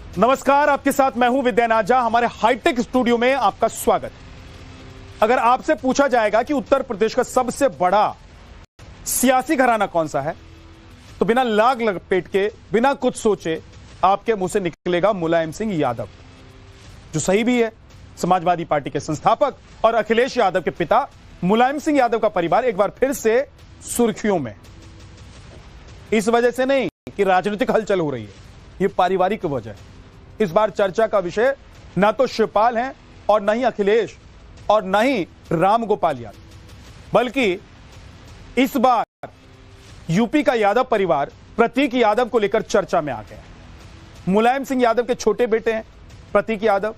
नमस्कार, आपके साथ मैं हूं विद्यानाथ झा। हमारे हाईटेक स्टूडियो में आपका स्वागत। अगर आपसे पूछा जाएगा कि उत्तर प्रदेश का सबसे बड़ा सियासी घराना कौन सा है, तो बिना लाग लपेट के, बिना कुछ सोचे आपके मुंह से निकलेगा मुलायम सिंह यादव, जो सही भी है। समाजवादी पार्टी के संस्थापक और अखिलेश यादव के पिता मुलायम सिंह यादव का परिवार एक बार फिर से सुर्खियों में। इस वजह से नहीं कि राजनीतिक हलचल हो रही है, यह पारिवारिक वजह है। इस बार चर्चा का विषय ना तो शिवपाल है और न ही अखिलेश और न ही राम गोपाल यादव, बल्कि इस बार यूपी का यादव परिवार प्रतीक यादव को लेकर चर्चा में आ गया। मुलायम सिंह यादव के छोटे बेटे हैं प्रतीक यादव,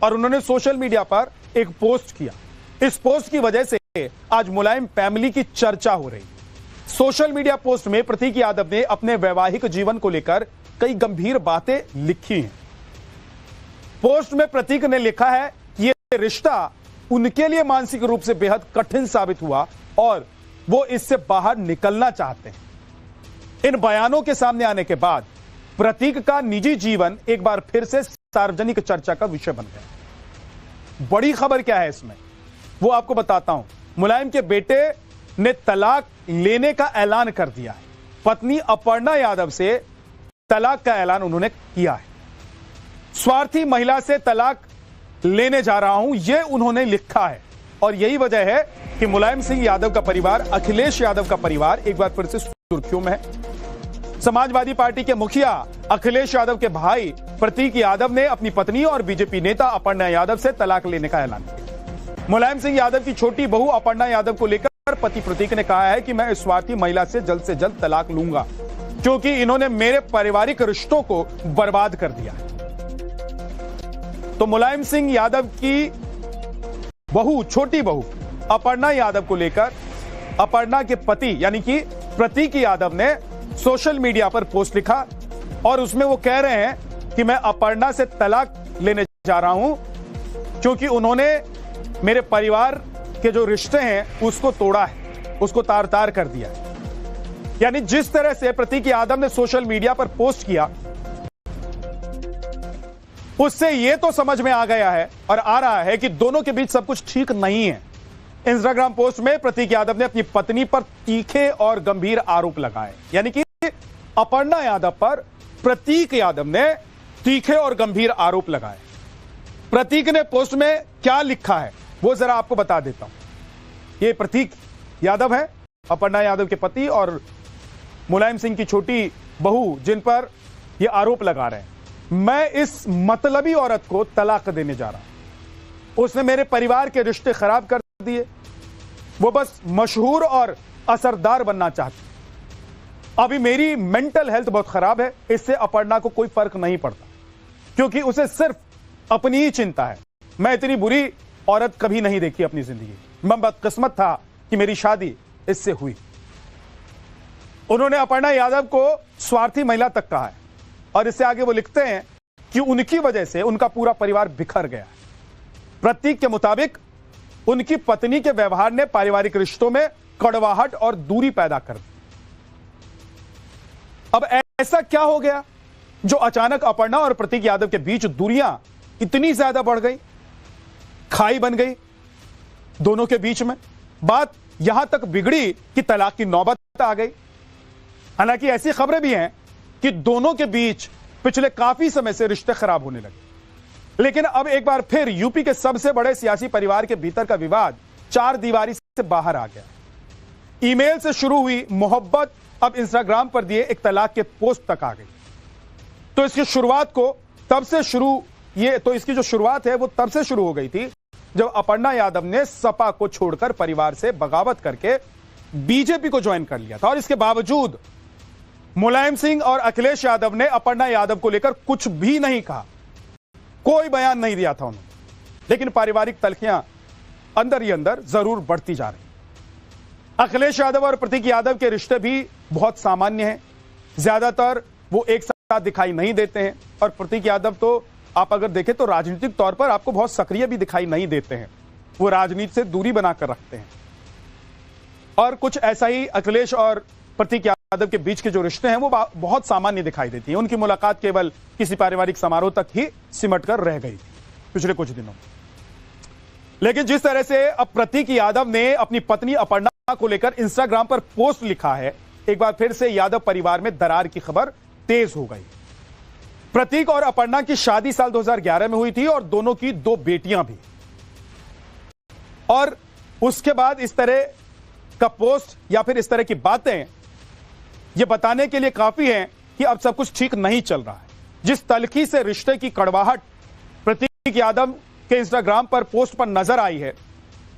और उन्होंने सोशल मीडिया पर एक पोस्ट किया। इस पोस्ट की वजह से आज मुलायम फैमिली की चर्चा हो रही है। सोशल मीडिया पोस्ट में प्रतीक यादव ने अपने वैवाहिक जीवन को लेकर कई गंभीर बातें लिखी हैं। पोस्ट में प्रतीक ने लिखा है कि यह रिश्ता उनके लिए मानसिक रूप से बेहद कठिन साबित हुआ और वो इससे बाहर निकलना चाहते हैं। इन बयानों के सामने आने के बाद प्रतीक का निजी जीवन एक बार फिर से सार्वजनिक चर्चा का विषय बन गया। बड़ी खबर क्या है इसमें, वो आपको बताता हूं। मुलायम के बेटे ने तलाक लेने का ऐलान कर दिया है। पत्नी अपर्णा यादव से तलाक का ऐलान उन्होंने किया है। स्वार्थी महिला से तलाक लेने जा रहा हूं, यह उन्होंने लिखा है। और यही वजह है कि मुलायम सिंह यादव का परिवार, अखिलेश यादव का परिवार एक बार फिर से सुर्खियों में है। समाजवादी पार्टी के मुखिया अखिलेश यादव के भाई प्रतीक यादव ने अपनी पत्नी और बीजेपी नेता अपर्णा यादव से तलाक लेने का ऐलान किया। मुलायम सिंह यादव की छोटी बहू अपर्णा यादव को लेकर पति प्रतीक ने कहा है कि मैं इस स्वार्थी महिला से जल्द तलाक लूंगा, क्योंकि इन्होंने मेरे पारिवारिक रिश्तों को बर्बाद कर दिया है। तो मुलायम सिंह यादव की बहू, छोटी बहू अपर्णा यादव को लेकर अपर्णा के पति यानी कि प्रतीक यादव ने सोशल मीडिया पर पोस्ट लिखा और उसमें वो कह रहे हैं कि मैं अपर्णा से तलाक लेने जा रहा हूं, क्योंकि उन्होंने मेरे परिवार के जो रिश्ते हैं उसको तोड़ा है, उसको तार तार कर दिया है। यानी जिस तरह से प्रतीक यादव ने सोशल मीडिया पर पोस्ट किया, उससे यह तो समझ में आ गया है और आ रहा है कि दोनों के बीच सब कुछ ठीक नहीं है। इंस्टाग्राम पोस्ट में प्रतीक यादव ने अपनी पत्नी पर तीखे और गंभीर आरोप लगाए, यानी कि अपर्णा यादव पर प्रतीक यादव ने तीखे और गंभीर आरोप लगाए। प्रतीक ने पोस्ट में क्या लिखा है वो जरा आपको बता देता हूं। ये प्रतीक यादव है, अपर्णा यादव के पति और मुलायम सिंह की छोटी बहू, जिन पर ये आरोप लगा रहे हैं। मैं इस मतलबी औरत को तलाक देने जा रहा हूं। उसने मेरे परिवार के रिश्ते खराब कर दिए। वो बस मशहूर और असरदार बनना चाहती। अभी मेरी मेंटल हेल्थ बहुत खराब है। इससे अपर्णा को कोई फर्क नहीं पड़ता, क्योंकि उसे सिर्फ अपनी ही चिंता है। मैं इतनी बुरी औरत कभी नहीं देखी अपनी जिंदगी। मैं बदकिस्मत था कि मेरी शादी इससे हुई। उन्होंने अपर्णा यादव को स्वार्थी महिला तक कहा है और इससे आगे वो लिखते हैं कि उनकी वजह से उनका पूरा परिवार बिखर गया है। प्रतीक के मुताबिक उनकी पत्नी के व्यवहार ने पारिवारिक रिश्तों में कड़वाहट और दूरी पैदा कर दी। अब ऐसा क्या हो गया जो अचानक अपर्णा और प्रतीक यादव के बीच दूरियां इतनी ज्यादा बढ़ गई, खाई बन गई दोनों के बीच में। बात यहां तक बिगड़ी कि तलाक की नौबत आ गई। हालांकि ऐसी खबरें भी हैं कि दोनों के बीच पिछले काफी समय से रिश्ते खराब होने लगे। लेकिन अब एक बार फिर यूपी के सबसे बड़े सियासी परिवार के भीतर का विवाद चार दीवारी से बाहर आ गया। ईमेल से शुरू हुई मोहब्बत अब इंस्टाग्राम पर दिए एक तलाक के पोस्ट तक आ गई। तो इसकी शुरुआत इसकी जो शुरुआत है वो तब से शुरू हो गई थी जब अपर्णा यादव ने सपा को छोड़कर परिवार से बगावत करके बीजेपी को ज्वाइन कर लिया था। और इसके बावजूद मुलायम सिंह और अखिलेश यादव ने अपर्णा यादव को लेकर कुछ भी नहीं कहा, कोई बयान नहीं दिया था उन्होंने। लेकिन पारिवारिक तल्खियां अंदर ही अंदर जरूर बढ़ती जा रही। अखिलेश यादव और प्रतीक यादव के रिश्ते भी बहुत सामान्य हैं। ज्यादातर वो एक साथ दिखाई नहीं देते हैं और प्रतीक यादव तो आप अगर देखें तो राजनीतिक तौर पर आपको बहुत सक्रिय भी दिखाई नहीं देते हैं। वो राजनीति से दूरी बनाकर रखते हैं। और कुछ ऐसा ही अखिलेश और प्रतीक यादव के बीच के जो रिश्ते हैं वो बहुत सामान्य दिखाई देती हैं। उनकी मुलाकात केवल किसी पारिवारिक समारोह तक ही सिमट कर रह गई थी पिछले कुछ दिनों में। लेकिन जिस तरह से अब प्रतीक यादव ने अपनी पत्नी अपर्णा को लेकर इंस्टाग्राम पर पोस्ट लिखा है, एक बार फिर से यादव परिवार में दरार की खबर तेज हो गई। प्रतीक और अपर्णा की शादी साल 2011 में हुई थी और दोनों की 2 बेटियां भी। और उसके बाद इस तरह का पोस्ट या फिर इस तरह की बातें यह बताने के लिए काफी है कि अब सब कुछ ठीक नहीं चल रहा है। जिस तलखी से रिश्ते की कड़वाहट प्रतीक यादव के इंस्टाग्राम पर पोस्ट पर नजर आई है,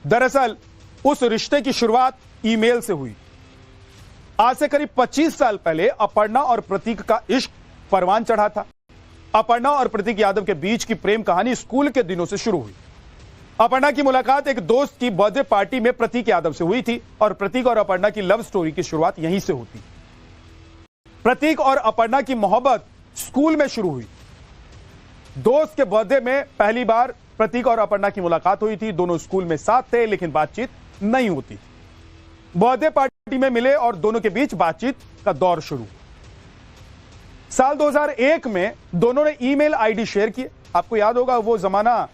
दरअसल उस रिश्ते की शुरुआत ईमेल से हुई। आज से करीब 25 साल पहले अपर्णा और प्रतीक का इश्क परवान चढ़ा था। अपर्णा और प्रतीक यादव के बीच की प्रेम कहानी स्कूल के दिनों से शुरू हुई। अपर्णा की मुलाकात एक दोस्त की बर्थडे पार्टी में प्रतीक यादव से हुई थी और प्रतीक और अपर्णा की लव स्टोरी की शुरुआत यहीं से होती। प्रतीक और अपर्णा की मोहब्बत स्कूल में शुरू हुई। दोस्त के बर्थडे में पहली बार प्रतीक और अपर्णा की मुलाकात हुई थी। दोनों स्कूल में साथ थे लेकिन बातचीत नहीं होती। बर्थडे पार्टी में मिले और दोनों के बीच बातचीत का दौर शुरू। साल 2001 में दोनों ने ईमेल आईडी शेयर किए। आपको याद होगा वो जमाना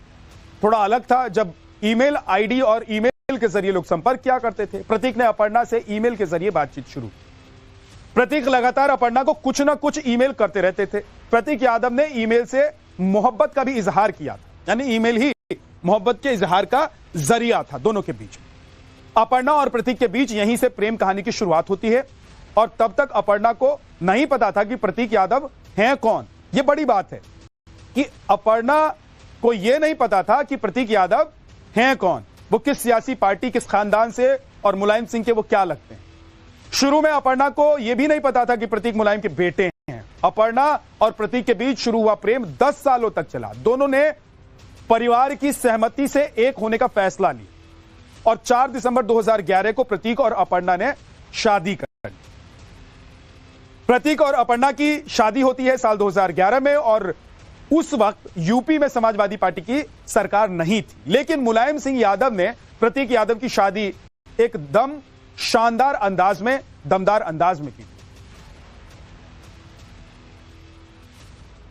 थोड़ा अलग था जब ईमेल आईडी और ईमेल के जरिए लोग संपर्क किया करते थे। प्रतीक ने अपर्णा से ईमेल के जरिए बातचीत शुरू। प्रतीक लगातार अपर्णा को कुछ ना कुछ ईमेल करते रहते थे। प्रतीक यादव ने ईमेल से मोहब्बत का भी इजहार किया था, यानी ईमेल ही मोहब्बत के इजहार का जरिया था दोनों के बीच। अपर्णा और प्रतीक के बीच यहीं से प्रेम कहानी की शुरुआत होती है और तब तक अपर्णा को नहीं पता था कि प्रतीक यादव हैं कौन। यह बड़ी बात है कि अपर्णा को यह नहीं पता था कि प्रतीक यादव हैं कौन, वो किस सियासी पार्टी, किस खानदान से और मुलायम सिंह के वो क्या लगते हैं। शुरू में अपर्णा को यह भी नहीं पता था कि प्रतीक मुलायम के बेटे हैं। अपर्णा और प्रतीक के बीच शुरू हुआ प्रेम 10 सालों तक चला। दोनों ने परिवार की सहमति से एक होने का फैसला लिया और 4 दिसंबर 2011 को प्रतीक और अपर्णा ने शादी कर ली। प्रतीक और अपर्णा की शादी होती है साल 2011 में और उस वक्त यूपी में समाजवादी पार्टी की सरकार नहीं थी, लेकिन मुलायम सिंह यादव ने प्रतीक यादव की शादी एकदम शानदार अंदाज में, दमदार अंदाज में की।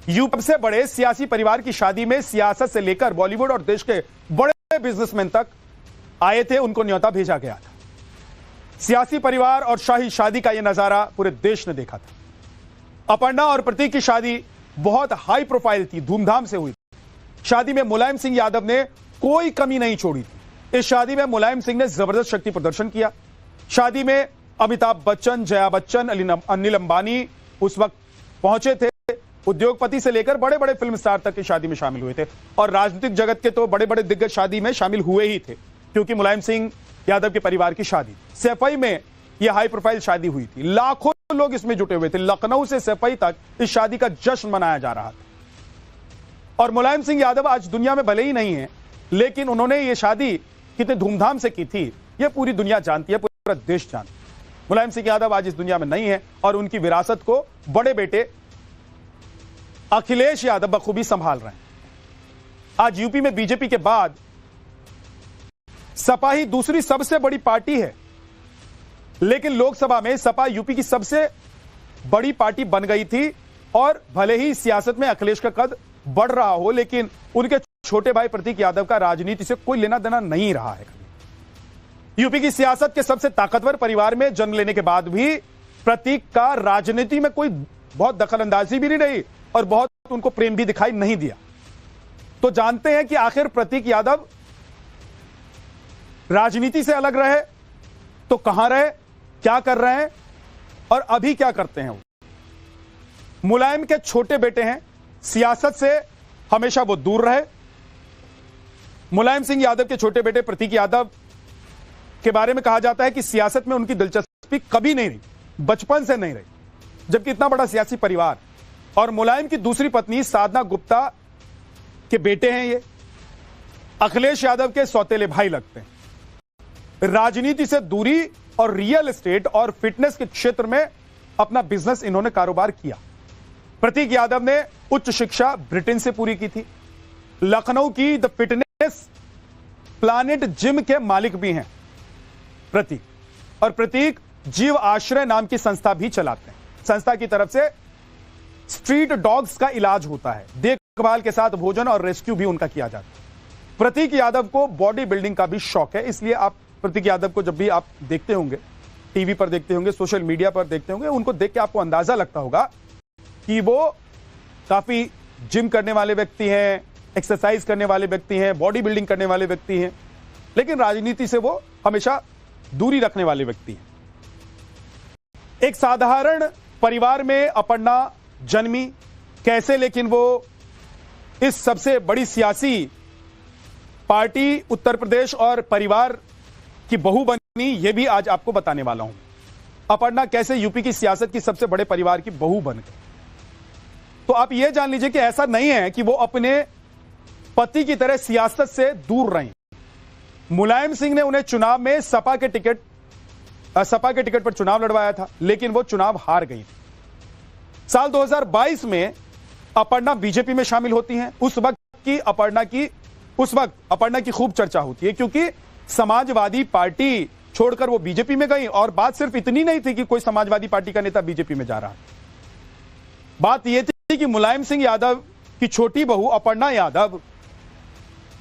यूपी से बड़े सियासी परिवार की शादी में सियासत से लेकर बॉलीवुड और देश के बड़े बिजनेसमैन तक आए थे, उनको न्योता भेजा गया था। सियासी परिवार और शाही शादी का यह नजारा पूरे देश ने देखा था। अपर्णा और प्रतीक की शादी बहुत हाई प्रोफाइल थी, धूमधाम से हुई थी। शादी में मुलायम सिंह यादव ने कोई कमी नहीं छोड़ी थी। इस शादी में मुलायम सिंह ने जबरदस्त शक्ति प्रदर्शन किया। शादी में अमिताभ बच्चन, जया बच्चन, अनिल अंबानी उस वक्त पहुंचे थे। उद्योगपति से लेकर बड़े बड़े फिल्म स्टार तक की शादी में शामिल हुए थे और राजनीतिक जगत के तो बड़े बड़े दिग्गज शादी में शामिल हुए ही थे, क्योंकि मुलायम सिंह यादव के परिवार की शादी सैफई में यह हाई प्रोफाइल शादी हुई थी। लाखों लोग इसमें जुटे हुए थे। लखनऊ से सैफई तक इस शादी का जश्न मनाया जा रहा था। और मुलायम सिंह यादव आज दुनिया में भले ही नहीं है, लेकिन उन्होंने यह शादी कितने धूमधाम से की थी यह पूरी दुनिया जानती है, पूरा देश जानता है। मुलायम सिंह यादव आज इस दुनिया में नहीं है और उनकी विरासत को बड़े बेटे अखिलेश यादव बखूबी संभाल रहे हैं। आज यूपी में बीजेपी के बाद सपा ही दूसरी सबसे बड़ी पार्टी है, लेकिन लोकसभा में सपा यूपी की सबसे बड़ी पार्टी बन गई थी। और भले ही सियासत में अखिलेश का कद बढ़ रहा हो, लेकिन उनके छोटे भाई प्रतीक यादव का राजनीति से कोई लेना देना नहीं रहा है। यूपी की सियासत के सबसे ताकतवर परिवार में जन्म लेने के बाद भी प्रतीक का राजनीति में कोई बहुत दखलंदाजी भी नहीं रही और बहुत उनको प्रेम भी दिखाई नहीं दिया। तो जानते हैं कि आखिर प्रतीक यादव राजनीति से अलग रहे तो कहां रहे, क्या कर रहे हैं और अभी क्या करते हैं। वो मुलायम के छोटे बेटे हैं, सियासत से हमेशा वो दूर रहे। मुलायम सिंह यादव के छोटे बेटे प्रतीक यादव के बारे में कहा जाता है कि सियासत में उनकी दिलचस्पी कभी नहीं रही, बचपन से नहीं रही, जबकि इतना बड़ा सियासी परिवार। और मुलायम की दूसरी पत्नी साधना गुप्ता के बेटे हैं ये, अखिलेश यादव के सौतेले भाई लगते हैं। राजनीति से दूरी और रियल एस्टेट और फिटनेस के क्षेत्र में अपना बिजनेस इन्होंने कारोबार किया। प्रतीक यादव ने उच्च शिक्षा ब्रिटेन से पूरी की थी। लखनऊ की द फिटनेस प्लानेट जिम के मालिक भी हैं प्रतीक। और प्रतीक जीव आश्रय नाम की संस्था भी चलाते हैं। संस्था की तरफ से स्ट्रीट डॉग्स का इलाज होता है, देखभाल के साथ भोजन और रेस्क्यू भी उनका किया जाता है। प्रतीक यादव को बॉडी बिल्डिंग का भी शौक है, इसलिए आप प्रतीक यादव को जब भी आप देखते होंगे, टीवी पर देखते होंगे, सोशल मीडिया पर देखते होंगे, उनको देख के आपको अंदाजा लगता होगा कि वो काफी जिम करने वाले व्यक्ति हैं, एक्सरसाइज करने वाले व्यक्ति हैं, बॉडी बिल्डिंग करने वाले व्यक्ति हैं, लेकिन राजनीति से वो हमेशा दूरी रखने वाले व्यक्ति हैं। एक साधारण परिवार में अपर्णा जन्मी, कैसे लेकिन वो इस सबसे बड़ी सियासी पार्टी उत्तर प्रदेश और परिवार की बहू बनी, ये भी आज आपको बताने वाला हूं। अपर्णा कैसे यूपी की सियासत की सबसे बड़े परिवार की बहू बन गई। तो आप यह जान लीजिए कि ऐसा नहीं है कि वो अपने पति की तरह सियासत से दूर रही। मुलायम सिंह ने उन्हें चुनाव में सपा के टिकट पर चुनाव लड़वाया था, लेकिन वो चुनाव हार गई। साल 2022 में अपर्णा बीजेपी में शामिल होती हैं। उस वक्त अपर्णा की खूब चर्चा होती है, क्योंकि समाजवादी पार्टी छोड़कर वो बीजेपी में गई। और बात सिर्फ इतनी नहीं थी कि कोई समाजवादी पार्टी का नेता बीजेपी में जा रहा है, बात यह थी कि मुलायम सिंह यादव की छोटी बहू अपर्णा यादव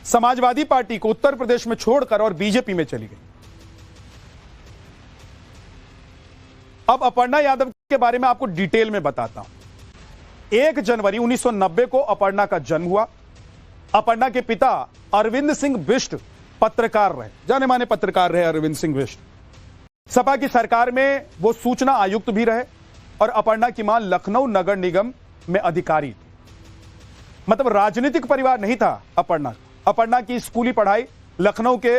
समाजवादी पार्टी को उत्तर प्रदेश में छोड़कर और बीजेपी में चली गई। अब अपर्णा यादव के बारे में आपको डिटेल में बताता हूं। 1 जनवरी 1990 को अपर्णा का जन्म हुआ। अपर्णा के पिता अरविंद सिंह बिष्ट पत्रकार रहे, जाने माने पत्रकार रहे अरविंद सिंह बिष्ट। सपा की सरकार में वो सूचना आयुक्त भी रहे और अपर्णा की मां लखनऊ नगर निगम में अधिकारी थी। मतलब राजनीतिक परिवार नहीं था अपर्णा। अपर्णा की स्कूली पढ़ाई लखनऊ के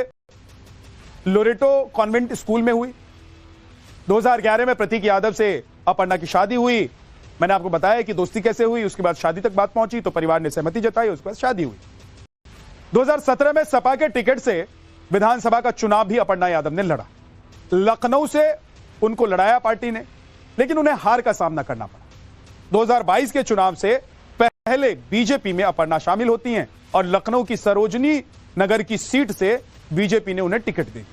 लोरेटो कॉन्वेंट स्कूल में हुई। 2011 में प्रतीक यादव से अपर्णा की शादी हुई। मैंने आपको बताया कि दोस्ती कैसे हुई, उसके बाद शादी तक बात पहुंची, तो परिवार ने सहमति जताई, उसके बाद शादी हुई। 2017 में सपा के टिकट से विधानसभा का चुनाव भी अपर्णा यादव ने लड़ा। लखनऊ से उनको लड़ाया पार्टी ने, लेकिन उन्हें हार का सामना करना पड़ा। 2022 के चुनाव से पहले बीजेपी में अपर्णा शामिल होती हैं और लखनऊ की सरोजनी नगर की सीट से बीजेपी ने उन्हें टिकट दी।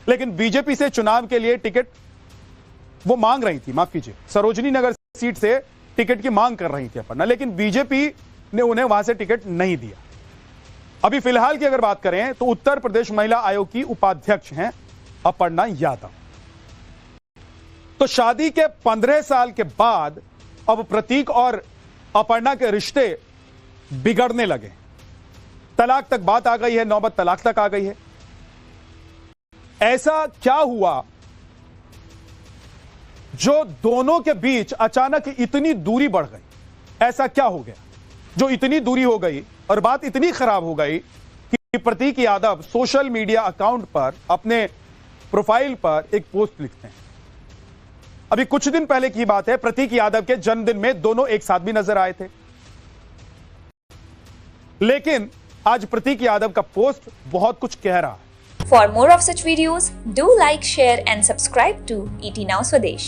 लेकिन बीजेपी से चुनाव के लिए टिकट वो मांग रही थी, माफ कीजिए, सरोजनी नगर सीट से टिकट की मांग कर रही थी अपर्णा, लेकिन बीजेपी ने उन्हें वहां से टिकट नहीं दिया। अभी फिलहाल की अगर बात करें तो उत्तर प्रदेश महिला आयोग की उपाध्यक्ष हैं अपर्णा यादव। तो शादी के 15 साल के बाद अब प्रतीक और अपर्णा के रिश्ते बिगड़ने लगे। तलाक तक बात आ गई है, नौबत तलाक तक आ गई है। ऐसा क्या हुआ जो दोनों के बीच अचानक इतनी दूरी बढ़ गई? ऐसा क्या हो गया जो इतनी दूरी हो गई और बात इतनी खराब हो गई कि प्रतीक यादव सोशल मीडिया अकाउंट पर अपने प्रोफाइल पर एक पोस्ट लिखते हैं? अभी कुछ दिन पहले की बात है, प्रतीक यादव के जन्मदिन में दोनों एक साथ भी नजर आए थे, लेकिन आज प्रतीक यादव का पोस्ट बहुत कुछ कह रहा है। For more of such videos, do like, share and subscribe to ET Now Swadesh.